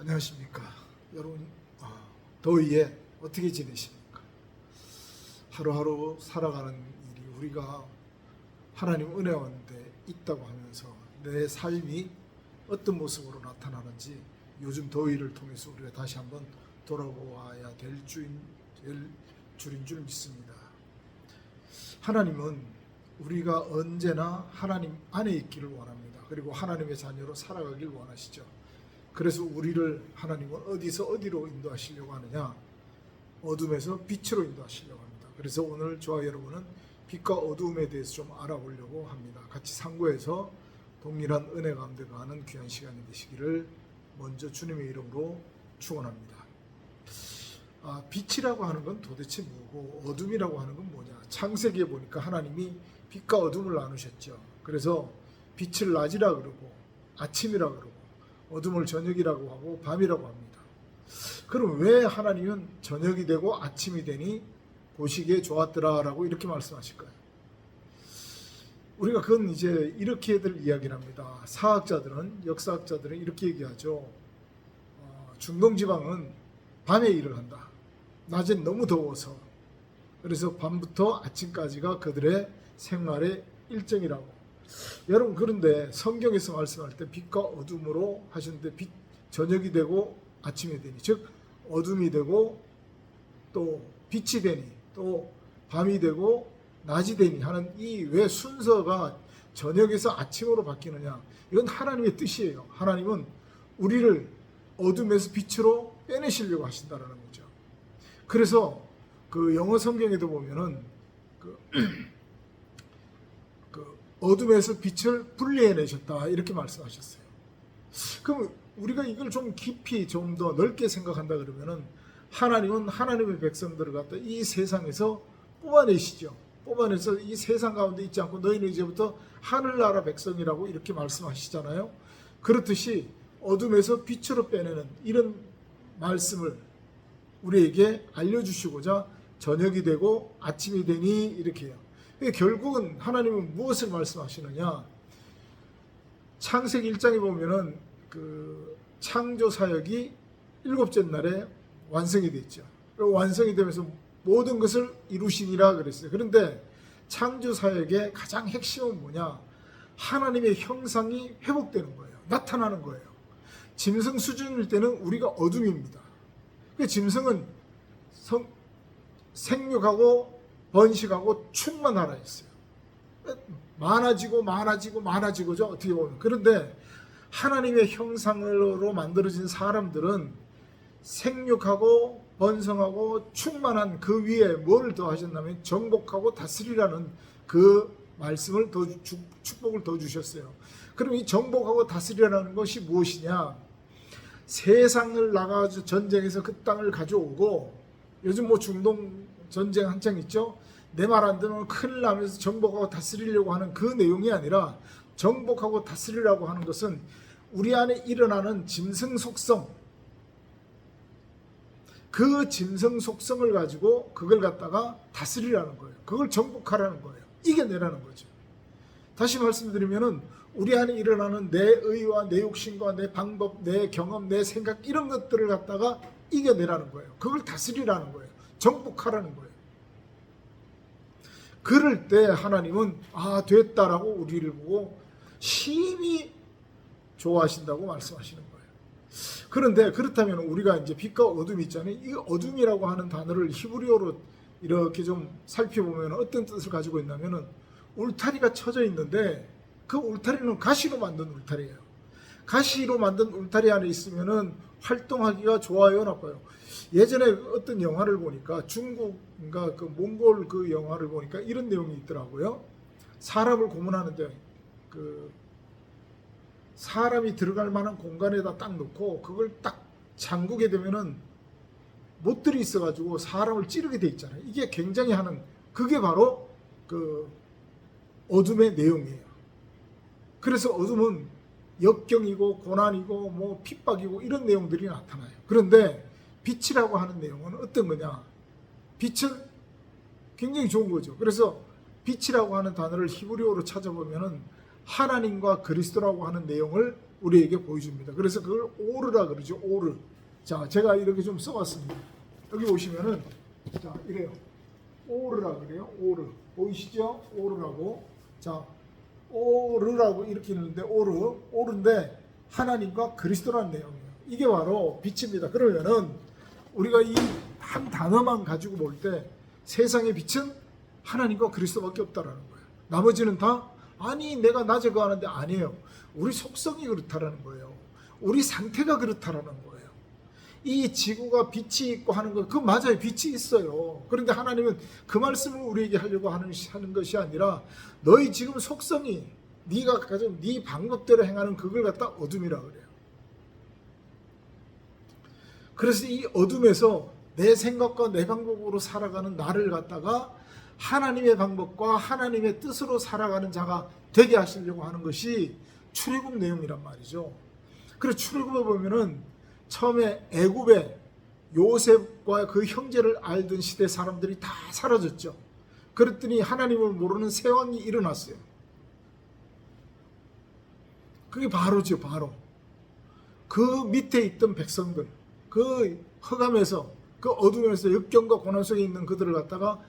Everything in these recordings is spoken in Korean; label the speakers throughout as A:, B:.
A: 안녕하십니까. 여러분, 더위에 어떻게 지내십니까? 하루하루 살아가는 일이 우리가 하나님 은혜 가운데 있다고 하면서 내 삶이 어떤 모습으로 나타나는지 요즘 더위를 통해서 우리가 다시 한번 돌아보아야 될 줄인 줄 믿습니다. 하나님은 우리가 언제나 하나님 안에 있기를 원합니다. 그리고 하나님의 자녀로 살아가길 원하시죠. 그래서 우리를 하나님은 어디서 어디로 인도하시려고 하느냐? 어둠에서 빛으로 인도하시려고 합니다. 그래서 오늘 저와 여러분은 빛과 어둠에 대해서 좀 알아보려고 합니다. 같이 상고해서 동일한 은혜 가운데 가는 귀한 시간이 되시기를 먼저 주님의 이름으로 축원합니다. 빛이라고 하는 건 도대체 뭐고 어둠이라고 하는 건 뭐냐? 창세기에 보니까 하나님이 빛과 어둠을 나누셨죠. 그래서 빛을 낮이라 그러고 아침이라 그러고 어둠을 저녁이라고 하고 밤이라고 합니다. 그럼 왜 하나님은 저녁이 되고 아침이 되니 보시기에 좋았더라라고 이렇게 말씀하실까요? 우리가 그건 이제 이렇게들 이야기를 합니다. 사학자들은, 역사학자들은 이렇게 얘기하죠. 중동지방은 밤에 일을 한다. 낮엔 너무 더워서. 그래서 밤부터 아침까지가 그들의 생활의 일정이라고. 여러분, 그런데 성경에서 말씀할 때 빛과 어둠으로 하셨는데 저녁이 되고 아침이 되니, 즉 어둠이 되고 또 빛이 되니 또 밤이 되고 낮이 되니 하는 이 왜 순서가 저녁에서 아침으로 바뀌느냐? 이건 하나님의 뜻이에요. 하나님은 우리를 어둠에서 빛으로 빼내시려고 하신다라는 거죠. 그래서 그 영어 성경에도 보면은 어둠에서 빛을 분리해내셨다 이렇게 말씀하셨어요. 그럼 우리가 이걸 좀 깊이 좀 더 넓게 생각한다 그러면은 하나님은 하나님의 백성들을 갖다 이 세상에서 뽑아내시죠. 뽑아내서 이 세상 가운데 있지 않고 너희는 이제부터 하늘나라 백성이라고 이렇게 말씀하시잖아요. 그렇듯이 어둠에서 빛으로 빼내는 이런 말씀을 우리에게 알려주시고자 저녁이 되고 아침이 되니 이렇게 해요. 결국은 하나님은 무엇을 말씀하시느냐? 창세기 1장에 보면은 그 창조 사역이 7째 날에 완성이 됐죠. 완성이 되면서 모든 것을 이루시니라 그랬어요. 그런데 창조 사역의 가장 핵심은 뭐냐? 하나님의 형상이 회복되는 거예요. 나타나는 거예요. 짐승 수준일 때는 우리가 어둠입니다. 짐승은 생육하고 번식하고 충만하라 했어요. 많아지고죠. 어떻게 보면. 그런데 하나님의 형상으로 만들어진 사람들은 생육하고 번성하고 충만한 그 위에 뭘 더 하셨냐면 정복하고 다스리라는 그 말씀을 더 축복을 더 주셨어요. 그럼 이 정복하고 다스리라는 것이 무엇이냐? 세상을 나가서 전쟁에서 그 땅을 가져오고, 요즘 뭐 중동 전쟁 한창 있죠. 내 말 안 들으면 큰일 나면서 정복하고 다스리려고 하는 그 내용이 아니라, 정복하고 다스리라고 하는 것은 우리 안에 일어나는 짐승 속성, 그 짐승 속성을 가지고 그걸 갖다가 다스리라는 거예요. 그걸 정복하라는 거예요. 이겨내라는 거죠. 다시 말씀드리면은 우리 안에 일어나는 내 의와 내 욕심과 내 방법, 내 경험, 내 생각 이런 것들을 갖다가 이겨내라는 거예요. 그걸 다스리라는 거예요. 정복하라는 거예요. 그럴 때 하나님은 됐다라고 우리를 보고 심히 좋아하신다고 말씀하시는 거예요. 그런데 그렇다면 우리가 이제 빛과 어둠이 있잖아요. 이 어둠이라고 하는 단어를 히브리어로 이렇게 좀 살펴보면 어떤 뜻을 가지고 있냐면은 울타리가 쳐져 있는데 그 울타리는 가시로 만든 울타리예요. 가시로 만든 울타리 안에 있으면은 활동하기가 좋아요, 나빠요? 예전에 어떤 영화를 보니까 중국인가 그 몽골 그 영화를 보니까 이런 내용이 있더라고요. 사람을 고문하는데 그 사람이 들어갈 만한 공간에다 딱 놓고 그걸 딱 잠그게 되면은 못들이 있어가지고 사람을 찌르게 돼 있잖아요. 이게 굉장히 하는 그게 바로 그 어둠의 내용이에요. 그래서 어둠은 역경이고 고난이고 뭐 핍박이고 이런 내용들이 나타나요. 그런데 빛이라고 하는 내용은 어떤 거냐? 빛은 굉장히 좋은 거죠. 그래서 빛이라고 하는 단어를 히브리어로 찾아보면은 하나님과 그리스도라고 하는 내용을 우리에게 보여줍니다. 그래서 그걸 오르라 그러죠. 오르. 자, 제가 이렇게 좀 써봤습니다. 여기 보시면은 자 이래요. 오르라 그래요. 오르. 보이시죠? 오르라고. 자, 오르라고 이렇게 있는데 오르인데 하나님과 그리스도라는 내용이에요. 이게 바로 빛입니다. 그러면은 우리가 이 한 단어만 가지고 볼 때 세상의 빛은 하나님과 그리스도밖에 없다라는 거예요. 나머지는 다 아니 내가 낮에 거하는데 아니에요. 우리 속성이 그렇다라는 거예요. 우리 상태가 그렇다라는 거예요. 이 지구가 빛이 있고 하는 거, 그 맞아요. 빛이 있어요. 그런데 하나님은 그 말씀을 우리에게 하려고 하는 것이 아니라 너희 지금 속성이 네가 가진 네 방법대로 행하는 그걸 갖다 어둠이라 그래요. 그래서 이 어둠에서 내 생각과 내 방법으로 살아가는 나를 갖다가 하나님의 방법과 하나님의 뜻으로 살아가는 자가 되게 하시려고 하는 것이 출애굽 내용이란 말이죠. 그래서 출애굽에 보면은 처음에 애굽에 요셉과 그 형제를 알던 시대 사람들이 다 사라졌죠. 그랬더니 하나님을 모르는 새 왕이 일어났어요. 그게 바로죠, 바로. 그 밑에 있던 백성들, 그 흑암에서, 그 어둠에서 역경과 고난 속에 있는 그들을 갖다가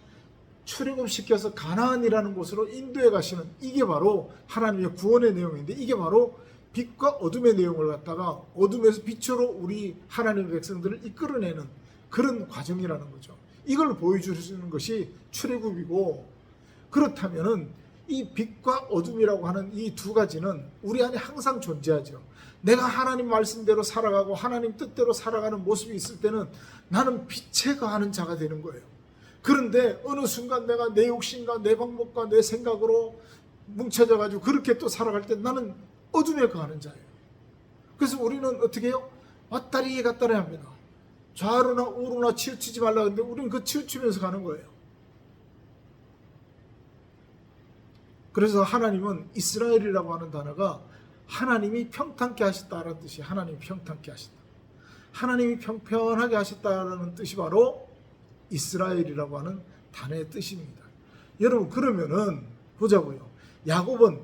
A: 출애굽시켜서 가나안이라는 곳으로 인도해 가시는, 이게 바로 하나님의 구원의 내용인데, 이게 바로 빛과 어둠의 내용을 갖다가 어둠에서 빛으로 우리 하나님의 백성들을 이끌어내는 그런 과정이라는 거죠. 이걸 보여주시는 것이 출애굽이고, 그렇다면은 이 빛과 어둠이라고 하는 이 두 가지는 우리 안에 항상 존재하죠. 내가 하나님 말씀대로 살아가고 하나님 뜻대로 살아가는 모습이 있을 때는 나는 빛에 거하는 자가 되는 거예요. 그런데 어느 순간 내가 내 욕심과 내 방법과 내 생각으로 뭉쳐져 가지고 그렇게 또 살아갈 때 나는 어둠에 거하는 자예요. 그래서 우리는 어떻게 해요? 왔다리 갔다리 합니다. 좌로나 우로나 치우치지 말라 하는데 우리는 그 치우치면서 가는 거예요. 그래서 하나님은 이스라엘이라고 하는 단어가 하나님이 평탄케 하셨다라는 뜻이, 하나님이 평탄케 하셨다. 하나님이 평평하게 하셨다라는 뜻이 바로 이스라엘이라고 하는 단어의 뜻입니다. 여러분, 그러면은 보자고요. 야곱은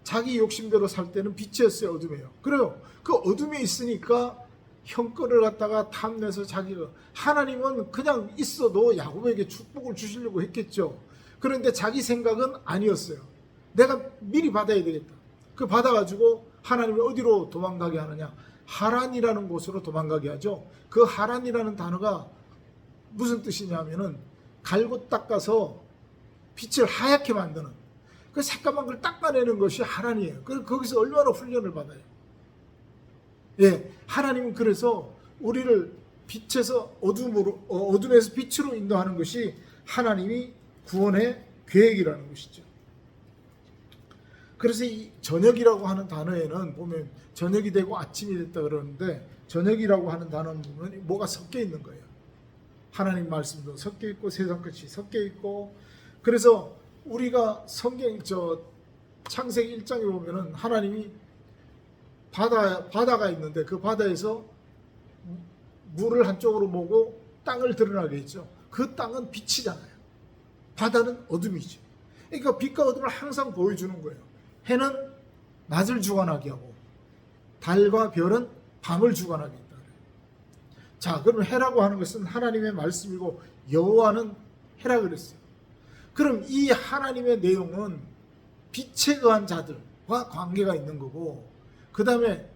A: 자기 욕심대로 살 때는 빛이었어요, 어둠이에요. 그래요. 그 어둠에 있으니까 형 거를 갖다가 탐내서 자기가, 하나님은 그냥 있어도 야곱에게 축복을 주시려고 했겠죠. 그런데 자기 생각은 아니었어요. 내가 미리 받아야 되겠다. 그 받아가지고 하나님이 어디로 도망가게 하느냐? 하란이라는 곳으로 도망가게 하죠. 그 하란이라는 단어가 무슨 뜻이냐면은 갈고 닦아서 빛을 하얗게 만드는, 그 새까만 걸 닦아내는 것이 하란이에요. 그래서 거기서 얼마나 훈련을 받아요. 예, 하나님은 그래서 우리를 빛에서 어둠에서 빛으로 인도하는 것이 하나님이 구원의 계획이라는 것이죠. 그래서 이 저녁이라고 하는 단어에는 보면 저녁이 되고 아침이 됐다 그러는데, 저녁이라고 하는 단어는 보면 뭐가 섞여 있는 거예요. 하나님 말씀도 섞여 있고 세상 끝이 섞여 있고. 그래서 우리가 성경 창세기 1장에 보면은 하나님이 바다가 있는데 그 바다에서 물을 한쪽으로 모고 땅을 드러나게 했죠. 그 땅은 빛이잖아요. 바다는 어둠이죠. 그러니까 빛과 어둠을 항상 보여주는 거예요. 해는 낮을 주관하게 하고 달과 별은 밤을 주관하게 했다. 자, 그럼 해라고 하는 것은 하나님의 말씀이고 여호와는 해라 그랬어요. 그럼 이 하나님의 내용은 빛에 거한 자들과 관계가 있는 거고, 그 다음에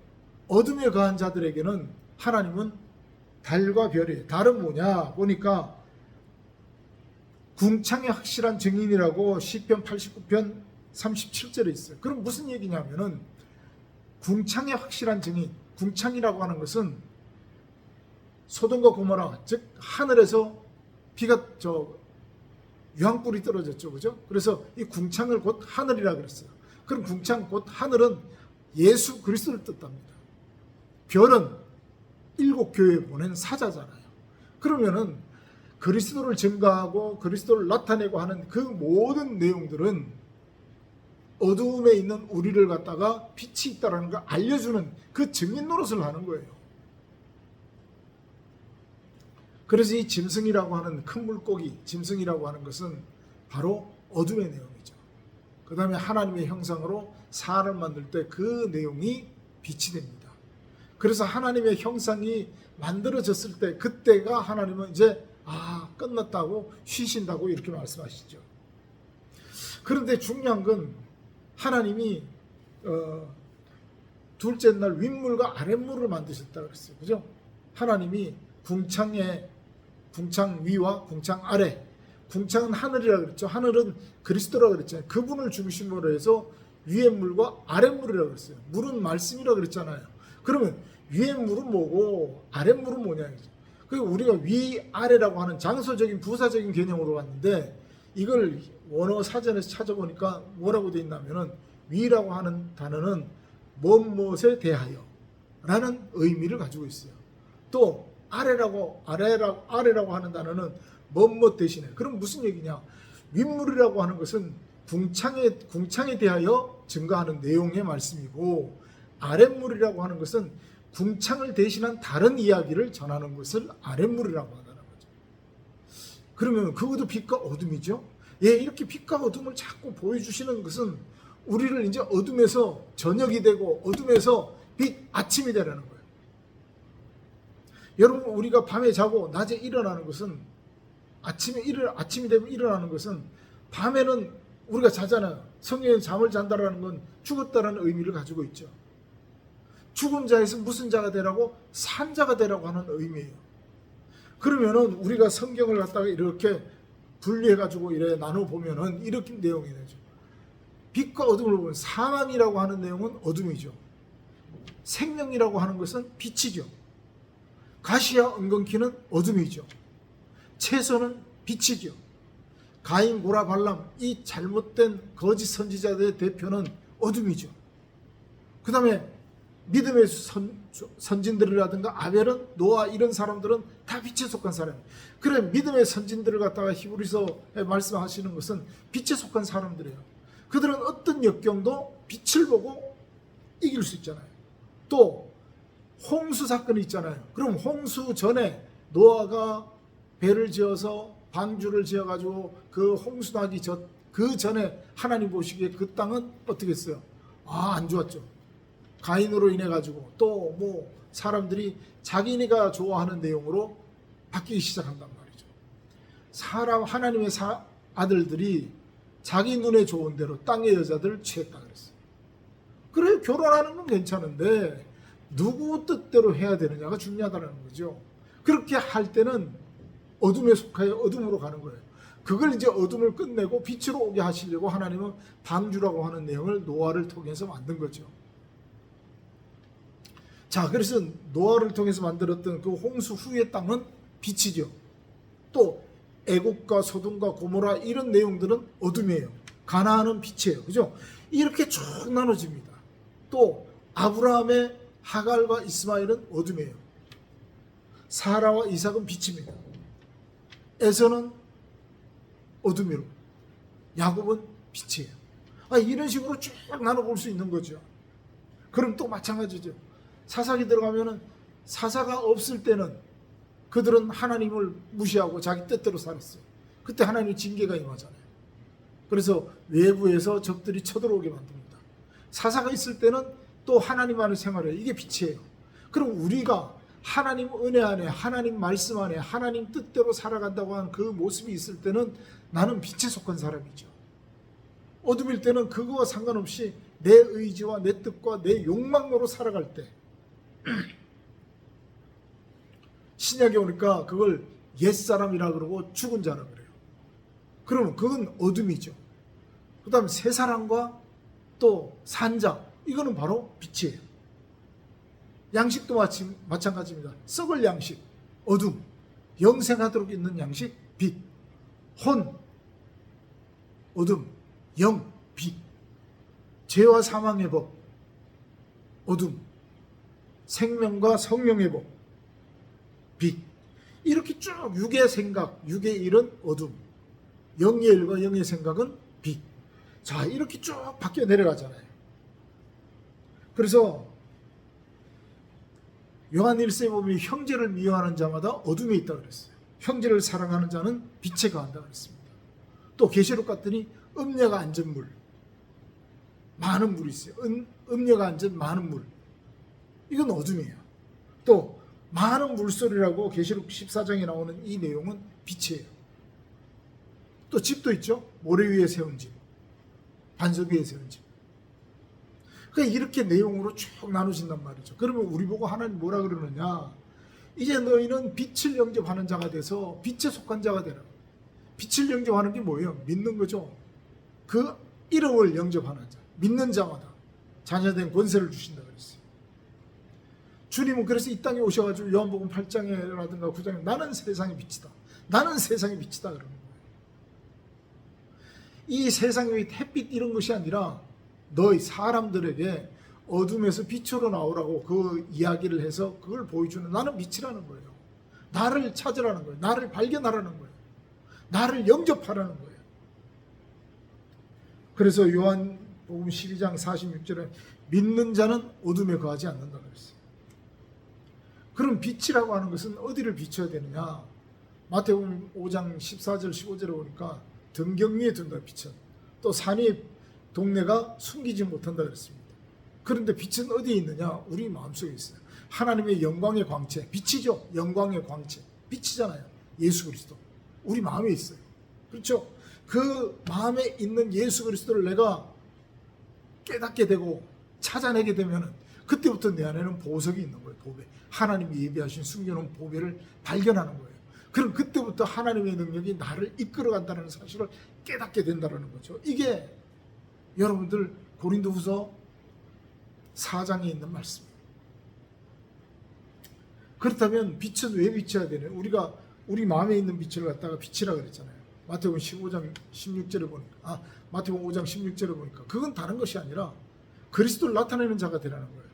A: 어둠에 거한 자들에게는 하나님은 달과 별이에요. 달은 뭐냐 보니까 궁창의 확실한 증인이라고 시편 89편 37절에 있어요. 그럼 무슨 얘기냐면은 궁창의 확실한 증인, 궁창이라고 하는 것은 소돔과 고모라, 즉 하늘에서 비가 유황불이 떨어졌죠, 그죠? 그래서 이 궁창을 곧 하늘이라 그랬어요. 그럼 궁창 곧 하늘은 예수 그리스도를 뜻합니다. 별은 일곱 교회에 보낸 사자잖아요. 그러면은 그리스도를 증거하고 그리스도를 나타내고 하는 그 모든 내용들은 어두움에 있는 우리를 갖다가 빛이 있다는 걸 알려주는 그 증인 노릇을 하는 거예요. 그래서 이 짐승이라고 하는 큰 물고기, 짐승이라고 하는 것은 바로 어둠의 내용이죠. 그 다음에 하나님의 형상으로 사람을 만들 때 그 내용이 빛이 됩니다. 그래서 하나님의 형상이 만들어졌을 때 그때가 하나님은 이제 끝났다고 쉬신다고 이렇게 말씀하시죠. 그런데 중요한 건 하나님이 둘째 날 윗물과 아랫물을 만드셨다 그랬어요. 그죠? 하나님이 궁창 위와 궁창 아래, 궁창은 하늘이라 그랬죠. 하늘은 그리스도라 그랬잖아요. 그분을 중심으로 해서 위의 물과 아랫물이라 그랬어요. 물은 말씀이라 그랬잖아요. 그러면 위의 물은 뭐고 아랫물은 뭐냐죠. 우리가 위 아래라고 하는 장소적인 부사적인 개념으로 봤는데 이걸 원어 사전에서 찾아보니까 뭐라고 되어 있냐면은 위라고 하는 단어는 무엇에 대하여 라는 의미를 가지고 있어요. 또 아래라고 하는 단어는 무엇 대신에. 그럼 무슨 얘기냐? 윗물이라고 하는 것은 궁창에 대하여 증거하는 내용의 말씀이고, 아랫물이라고 하는 것은 궁창을 대신한 다른 이야기를 전하는 것을 아랫물이라고 한다는 거죠. 그러면 그것도 빛과 어둠이죠. 이렇게 빛과 어둠을 자꾸 보여주시는 것은 우리를 이제 어둠에서 저녁이 되고 어둠에서 아침이 되라는 거예요. 여러분, 우리가 밤에 자고 낮에 일어나는 것은 아침이 되면 일어나는 것은, 밤에는 우리가 자잖아요. 성경에 잠을 잔다라는 건 죽었다라는 의미를 가지고 있죠. 죽은 자에서 무슨 자가 되라고? 산 자가 되라고 하는 의미예요. 그러면은 우리가 성경을 갖다가 이렇게 분리해가지고 이래 나눠보면은 이렇게 내용이 되죠. 빛과 어둠을 보면 사망이라고 하는 내용은 어둠이죠. 생명이라고 하는 것은 빛이죠. 가시와 은근키는 어둠이죠. 채소는 빛이죠. 가인, 고라, 발람, 이 잘못된 거짓 선지자들의 대표는 어둠이죠. 그 다음에 믿음의 선진들이라든가 아벨은, 노아, 이런 사람들은 다 빛에 속한 사람이에요. 그래, 믿음의 선진들을 갖다가 히브리서에 말씀하시는 것은 빛에 속한 사람들이에요. 그들은 어떤 역경도 빛을 보고 이길 수 있잖아요. 또 홍수 사건이 있잖아요. 그럼 홍수 전에 노아가 배를 지어서 방주를 지어가지고 그 홍수 나기 그 전에 하나님 보시기에 그 땅은 어떻게 했어요? 안 좋았죠. 가인으로 인해 가지고 또 사람들이 자기네가 좋아하는 내용으로 바뀌기 시작한단 말이죠. 하나님의 아들들이 자기 눈에 좋은 대로 땅의 여자들 취했다 그랬어요. 그래, 결혼하는 건 괜찮은데 누구 뜻대로 해야 되느냐가 중요하다는 거죠. 그렇게 할 때는 어둠에 속하여 어둠으로 가는 거예요. 그걸 이제 어둠을 끝내고 빛으로 오게 하시려고 하나님은 방주라고 하는 내용을 노아를 통해서 만든 거죠. 자, 그래서 노아를 통해서 만들었던 그 홍수 후의 땅은 빛이죠. 또 애국과 소돔과 고모라 이런 내용들은 어둠이에요. 가나안은 빛이에요. 그죠? 이렇게 쭉 나눠집니다. 또 아브라함의 하갈과 이스마엘은 어둠이에요. 사라와 이삭은 빛입니다. 에서는 어둠이로, 야곱은 빛이에요. 이런 식으로 쭉 나눠볼 수 있는 거죠. 그럼 또 마찬가지죠. 사사기 들어가면은 사사가 없을 때는 그들은 하나님을 무시하고 자기 뜻대로 살았어요. 그때 하나님의 징계가 임하잖아요. 그래서 외부에서 적들이 쳐들어오게 만듭니다. 사사가 있을 때는 또 하나님 안에 생활해요. 이게 빛이에요. 그럼 우리가 하나님 은혜 안에, 하나님 말씀 안에, 하나님 뜻대로 살아간다고 하는 그 모습이 있을 때는 나는 빛에 속한 사람이죠. 어둠일 때는 그거와 상관없이 내 의지와 내 뜻과 내 욕망으로 살아갈 때, 신약에 오니까 그걸 옛사람이라 그러고 죽은 자라 그래요. 그러면 그건 어둠이죠. 그 다음 새 사람과 또 산자, 이거는 바로 빛이에요. 양식도 마찬가지입니다. 썩을 양식, 어둠, 영생하도록 있는 양식, 빛, 혼, 어둠, 영, 빛, 죄와 사망의 법, 어둠, 생명과 성령의 법, 빛. 이렇게 쭉 육의 생각, 육의 일은 어둠, 영의 일과 영의 생각은 빛. 자, 이렇게 쭉 바뀌어 내려가잖아요. 그래서 요한 1서에 보면 형제를 미워하는 자마다 어둠에 있다 그랬어요. 형제를 사랑하는 자는 빛에 거한다 그랬습니다. 또 계시록 갔더니 음녀가 앉은 물, 많은 물이 있어요. 음료가 앉은 많은 물. 이건 어둠이에요. 또 많은 물소리라고 계시록 14장에 나오는 이 내용은 빛이에요. 또 집도 있죠. 모래 위에 세운 집, 반석 위에 세운 집. 그러니까 이렇게 내용으로 쭉 나누신단 말이죠. 그러면 우리 보고 하나님 뭐라 그러느냐? 이제 너희는 빛을 영접하는 자가 돼서 빛에 속한 자가 되라. 빛을 영접하는 게 뭐예요? 믿는 거죠. 그 이름을 영접하는 자, 믿는 자마다 자녀된 권세를 주신다 그랬어요. 주님은 그래서 이 땅에 오셔가지고 요한복음 8장이라든가 9장에 나는 세상의 빛이다, 나는 세상의 빛이다 그러는 거예요. 이 세상의 햇빛 이런 것이 아니라 너희 사람들에게 어둠에서 빛으로 나오라고 그 이야기를 해서 그걸 보여주는, 나는 빛이라는 거예요. 나를 찾으라는 거예요. 나를 발견하라는 거예요. 나를 영접하라는 거예요. 그래서 요한복음 12장 46절에 믿는 자는 어둠에 거하지 않는다 그랬어요. 그럼 빛이라고 하는 것은 어디를 비춰야 되느냐? 마태복음 5장 14절 15절에 보니까 등경 위에 둔다 빛은. 또 산 위의 동네가 숨기지 못한다 그랬습니다. 그런데 빛은 어디에 있느냐? 우리 마음속에 있어요. 하나님의 영광의 광채, 빛이죠. 영광의 광채, 빛이잖아요. 예수 그리스도. 우리 마음에 있어요. 그렇죠? 그 마음에 있는 예수 그리스도를 내가 깨닫게 되고 찾아내게 되면 그때부터 내 안에는 보석이 있는 거예요. 보배. 하나님이 예비하신 숨겨놓은 보배를 발견하는 거예요. 그럼 그때부터 하나님의 능력이 나를 이끌어간다는 사실을 깨닫게 된다는 거죠. 이게 여러분들 고린도후서 4장에 있는 말씀이에요. 그렇다면 빛은 왜 비춰야 되냐? 우리가 우리 마음에 있는 빛을 갖다가 빛이라 그랬잖아요. 마태복음 15장 16절에 보니까, 마태복음 5장 16절에 보니까 그건 다른 것이 아니라 그리스도를 나타내는 자가 되라는 거예요.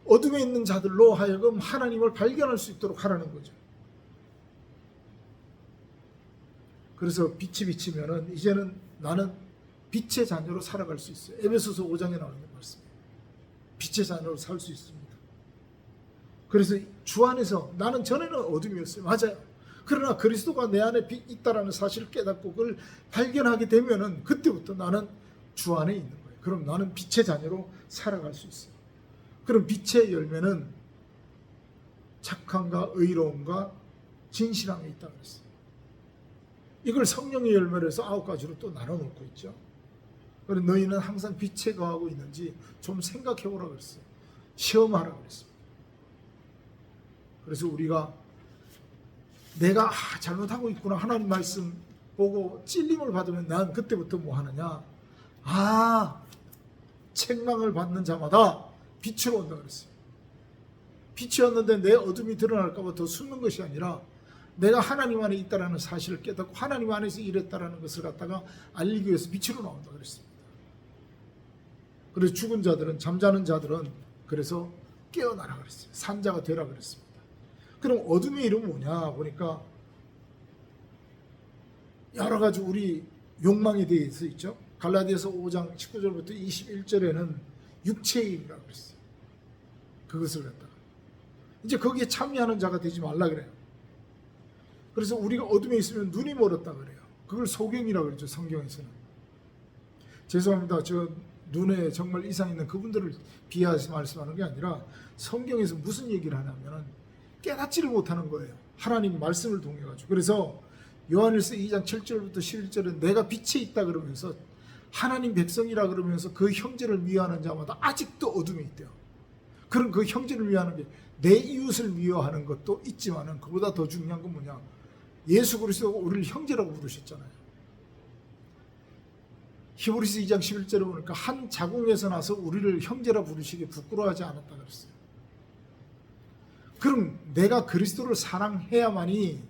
A: 어둠에 있는 자들로 하여금 하나님을 발견할 수 있도록 하라는 거죠. 그래서 빛이 비치면은 이제는 나는 빛의 자녀로 살아갈 수 있어요. 에베소서 5장에 나오는 말씀이에요. 빛의 자녀로 살 수 있습니다. 그래서 주 안에서, 나는 전에는 어둠이었어요. 맞아요. 그러나 그리스도가 내 안에 있다라는 사실을 깨닫고 그걸 발견하게 되면은 그때부터 나는 주 안에 있는 거예요. 그럼 나는 빛의 자녀로 살아갈 수 있어요. 그럼 빛의 열매는 착함과 의로움과 진실함에 있다고 그랬어요. 이걸 성령의 열매로 해서 9가지로 또 나눠 놓고 있죠. 그래서 너희는 항상 빛에 거하고 있는지 좀 생각해 보라 그랬어요. 시험하라 그랬습니다. 그래서 우리가 내가 잘못하고 있구나, 하나님 말씀 보고 찔림을 받으면 난 그때부터 뭐 하느냐? 책망을 받는 자마다 빛으로 온다 그랬어요. 빛이 왔는데 내 어둠이 드러날까 봐 더 숨는 것이 아니라 내가 하나님 안에 있다라는 사실을 깨닫고 하나님 안에서 일했다라는 것을 갖다가 알리기 위해서 빛으로 나온다 그랬습니다. 그래서 죽은 자들은, 잠자는 자들은 그래서 깨어나라 그랬어요. 산자가 되라 그랬습니다. 그럼 어둠의 이름은 뭐냐 보니까 여러 가지 우리 욕망에 대해서 있죠. 갈라디아서 5장 19절부터 21절에는 육체의 일이라고 그랬어요. 그것을 갖다가 이제 거기에 참여하는 자가 되지 말라 그래요. 그래서 우리가 어둠에 있으면 눈이 멀었다 그래요. 그걸 소경이라고 그러죠. 성경에서는. 죄송합니다. 저 눈에 정말 이상 있는 그분들을 비하해서 말씀하는 게 아니라 성경에서 무슨 얘기를 하냐면 깨닫지를 못하는 거예요. 하나님 말씀을 통해 가지고. 그래서 요한일서 2장 7절부터 11절은 내가 빛에 있다 그러면서 하나님 백성이라 그러면서 그 형제를 미워하는 자마다 아직도 어둠에 있대요. 그럼 그 형제를 미워하는 게 내 이웃을 미워하는 것도 있지만은 그보다 더 중요한 건 뭐냐? 예수 그리스도가 우리를 형제라고 부르셨잖아요. 히브리서 2장 11절에 보니까 한 자궁에서 나서 우리를 형제라 부르시기에 부끄러워하지 않았다 그랬어요. 그럼 내가 그리스도를 사랑해야만이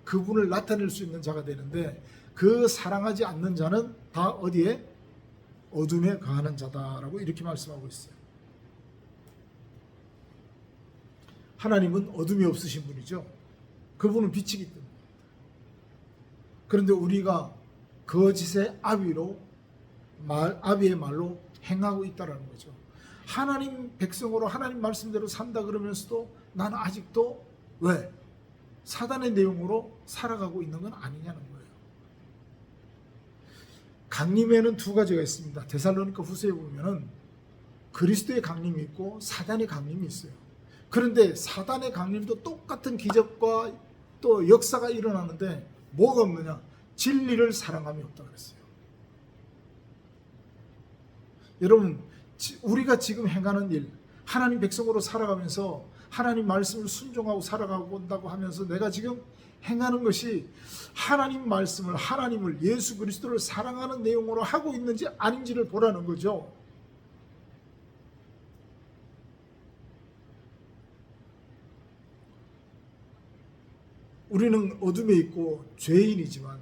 A: 그분을 나타낼 수 있는 자가 되는데 그 사랑하지 않는 자는 다 어디에? 어둠에 거하는 자다라고 이렇게 말씀하고 있어요. 하나님은 어둠이 없으신 분이죠. 그분은 빛이기 때문에. 그런데 우리가 거짓의 아비의 말로 행하고 있다는 거죠. 하나님 백성으로 하나님 말씀대로 산다 그러면서도 나는 아직도 왜? 사단의 내용으로 살아가고 있는 건 아니냐는 거예요. 강림에는 두 가지가 있습니다. 데살로니가 후서에 보면은 그리스도의 강림이 있고 사단의 강림이 있어요. 그런데 사단의 강림도 똑같은 기적과 또 역사가 일어나는데 뭐가 없느냐? 진리를 사랑함이 없다 그랬어요. 여러분, 우리가 지금 행하는 일, 하나님 백성으로 살아가면서 하나님 말씀을 순종하고 살아가고 온다고 하면서 내가 지금 행하는 것이 하나님 말씀을, 하나님을, 예수 그리스도를 사랑하는 내용으로 하고 있는지 아닌지를 보라는 거죠. 우리는 어둠에 있고 죄인이지만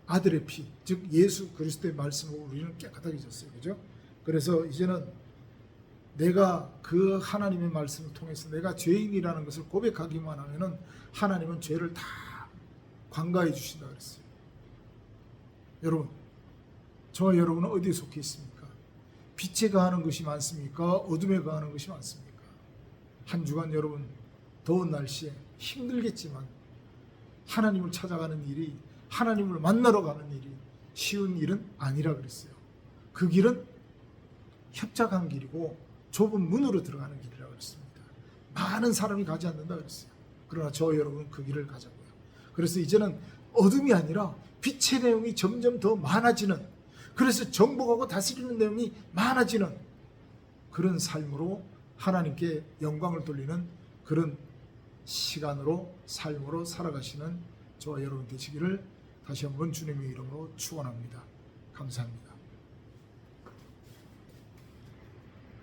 A: 아들의 피, 즉 예수 그리스도의 말씀으로 우리는 깨끗하게 졌어요. 그죠? 그래서 이제는 내가 그 하나님의 말씀을 통해서 내가 죄인이라는 것을 고백하기만 하면은 하나님은 죄를 다 관가해 주신다 그랬어요. 여러분, 저와 여러분은 어디에 속해 있습니까? 빛에 가하는 것이 많습니까? 어둠에 가하는 것이 많습니까? 한 주간 여러분 더운 날씨에 힘들겠지만 하나님을 찾아가는 일이, 하나님을 만나러 가는 일이 쉬운 일은 아니라 그랬어요. 그 길은 협착한 길이고 좁은 문으로 들어가는 길이라 그랬습니다. 많은 사람이 가지 않는다 그랬어요. 그러나 저 여러분 그 길을 가자고요. 그래서 이제는 어둠이 아니라 빛의 내용이 점점 더 많아지는, 그래서 정복하고 다스리는 내용이 많아지는 그런 삶으로 하나님께 영광을 돌리는 그런 시간으로, 삶으로 살아가시는 저와 여러분 되시기를 다시 한번 주님의 이름으로 축원합니다. 감사합니다.